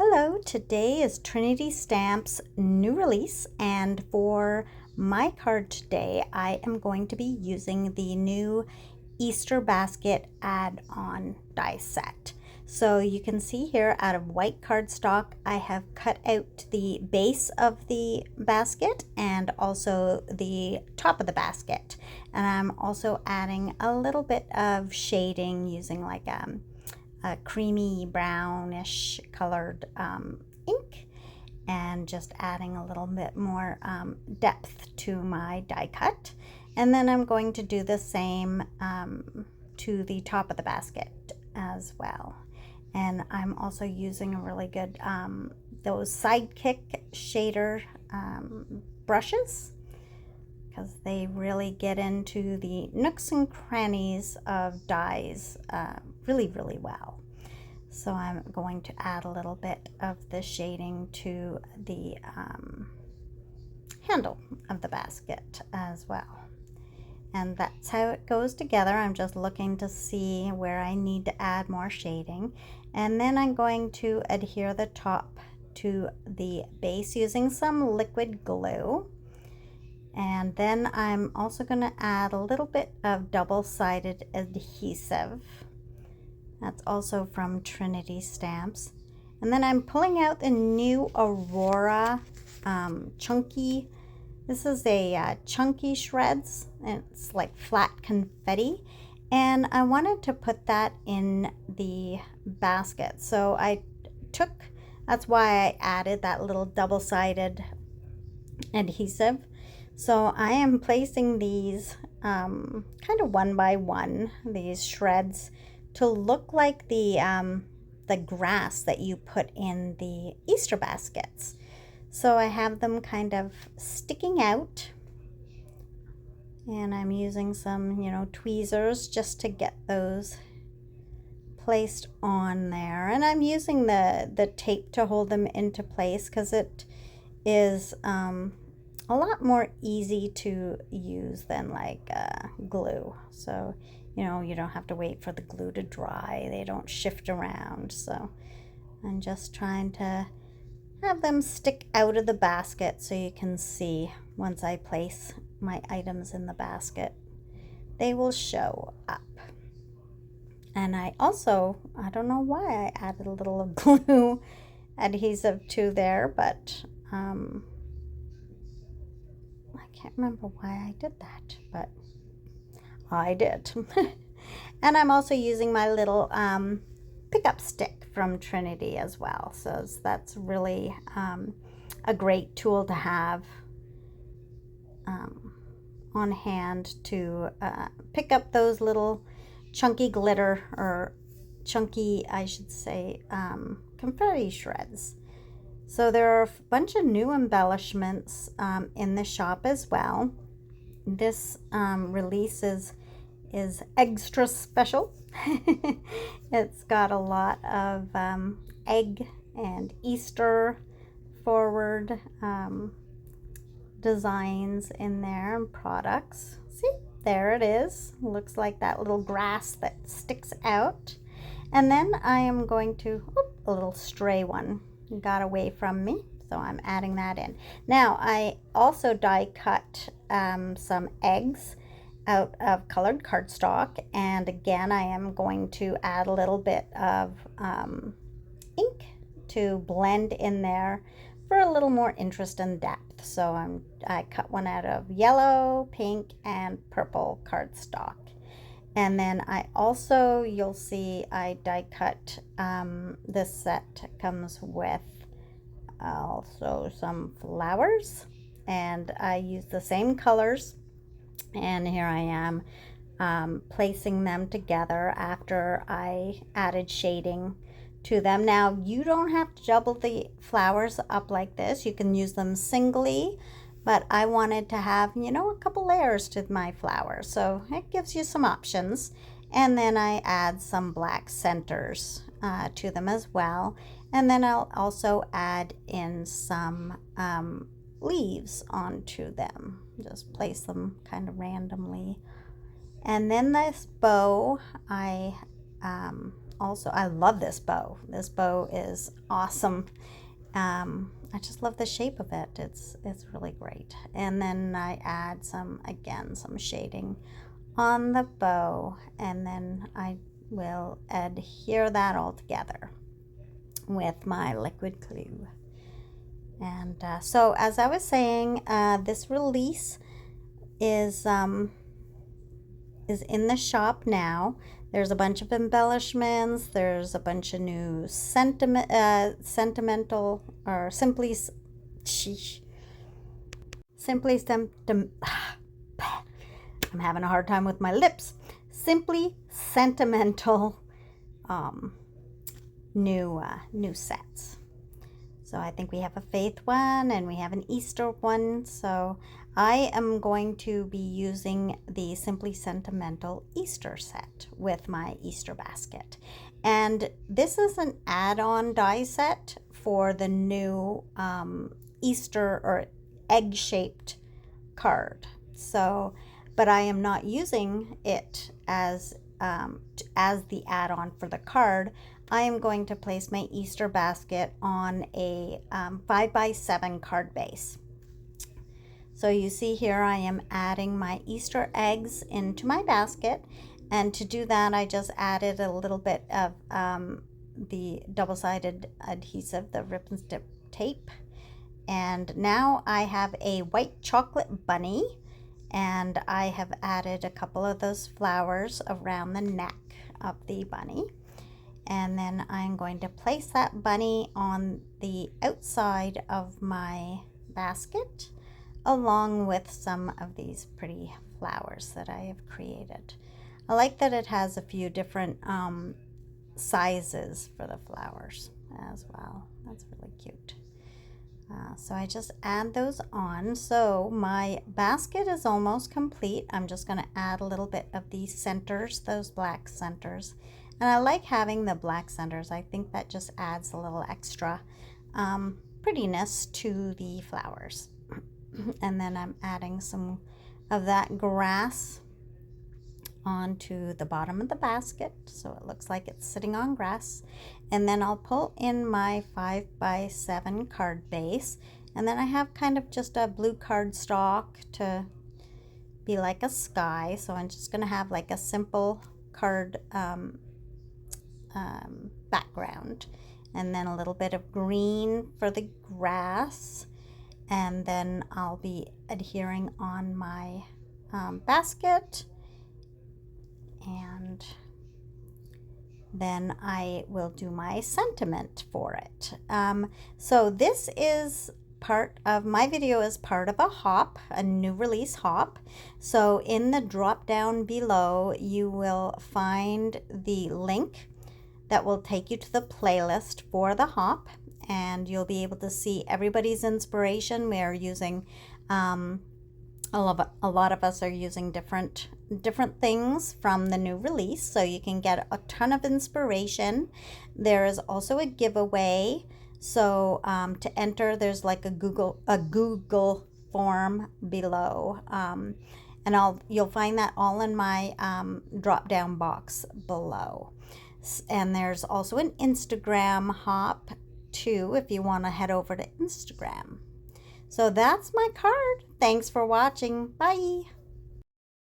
Hello, today is Trinity Stamps' new release, and for my card today, I am going to be using the new Easter basket add-on die set. So you can see here out of white cardstock, I have cut out the base of the basket and also the top of the basket. And I'm also adding a little bit of shading using like a creamy brownish colored ink, and just adding a little bit more depth to my die cut. And then I'm going to do the same to the top of the basket as well. And I'm also using a really good those Sidekick shader brushes, because they really get into the nooks and crannies of dies really well. So I'm going to add a little bit of the shading to the handle of the basket as well. And that's how it goes together. I'm just looking to see where I need to add more shading. And then I'm going to adhere the top to the base using some liquid glue. And then I'm also going to add a little bit of double-sided adhesive. That's also from Trinity Stamps. And then I'm pulling out the new Aurora chunky. This is a chunky shreds, and it's like flat confetti. And I wanted to put that in the basket. So that's why I added that little double-sided adhesive. So I am placing these kind of one by one, these shreds, to look like the grass that you put in the Easter baskets. So I have them kind of sticking out, and I'm using some, tweezers just to get those placed on there. And I'm using the tape to hold them into place, because it is a lot more easy to use than like glue. So you don't have to wait for the glue to dry. They don't shift around. So I'm just trying to have them stick out of the basket so you can see once I place my items in the basket, they will show up. And I don't know why I added a little of glue adhesive to there, but I can't remember why I did that, but I did. And I'm also using my little pickup stick from Trinity as well. So that's really a great tool to have on hand to pick up those little chunky glitter, or chunky, I should say, confetti shreds. So there are a bunch of new embellishments in the shop as well. This release is extra special. It's got a lot of egg and Easter forward designs in there and products. See, there it is. Looks like that little grass that sticks out. And then I am going to, a little stray one got away from me, so I'm adding that in. Now I also die cut some eggs out of colored cardstock, and again I am going to add a little bit of ink to blend in there for a little more interest and depth. So I cut one out of yellow, pink, and purple cardstock. And then I also, you'll see I die cut, this set comes with also some flowers, and I use the same colors. And here I am placing them together after I added shading to them. Now you don't have to double the flowers up like this. You can use them singly, but I wanted to have, a couple layers to my flowers. So it gives you some options. And then I add some black centers to them as well. And then I'll also add in some leaves onto them. Just place them kind of randomly. And then this bow, I also, I love this bow. This bow is awesome. I just love the shape of it. It's really great. And then I add some shading on the bow, and then I will adhere that all together with my liquid glue. And so as I was saying, this release is in the shop now. There's a bunch of embellishments. There's a bunch of new sentimental or simply I'm having a hard time with my lips. Simply Sentimental new sets. So I think we have a Faith one and we have an Easter one. So I am going to be using the Simply Sentimental Easter set with my Easter basket. And this is an add-on die set for the new Easter or egg-shaped card. So, but I am not using it as the add-on for the card. I am going to place my Easter basket on a 5x7 card base. So you see here I am adding my Easter eggs into my basket, and to do that I just added a little bit of the double-sided adhesive, the rip and stip tape. And now I have a white chocolate bunny, and I have added a couple of those flowers around the neck of the bunny. And then I'm going to place that bunny on the outside of my basket along with some of these pretty flowers that I have created. I like that it has a few different sizes for the flowers as well. That's really cute. So I just add those on. So my basket is almost complete. I'm just going to add a little bit of these centers, those black centers. And I like having the black centers. I think that just adds a little extra prettiness to the flowers. And then I'm adding some of that grass onto the bottom of the basket, so it looks like it's sitting on grass. And then I'll pull in my 5x7 card base, and then I have kind of just a blue cardstock to be like a sky. So I'm just going to have like a simple card background, and then a little bit of green for the grass, and then I'll be adhering on my basket, and then I will do my sentiment for it. So this is part of my video, is part of a hop, a new release hop. So in the drop down below you will find the link that will take you to the playlist for the hop, and you'll be able to see everybody's inspiration. We are using a lot of us are using different things from the new release, so you can get a ton of inspiration. There is also a giveaway, so to enter there's like a Google form below, and you'll find that all in my drop down box below. And there's also an Instagram hop too if you want to head over to Instagram. So that's my card. Thanks for watching. Bye.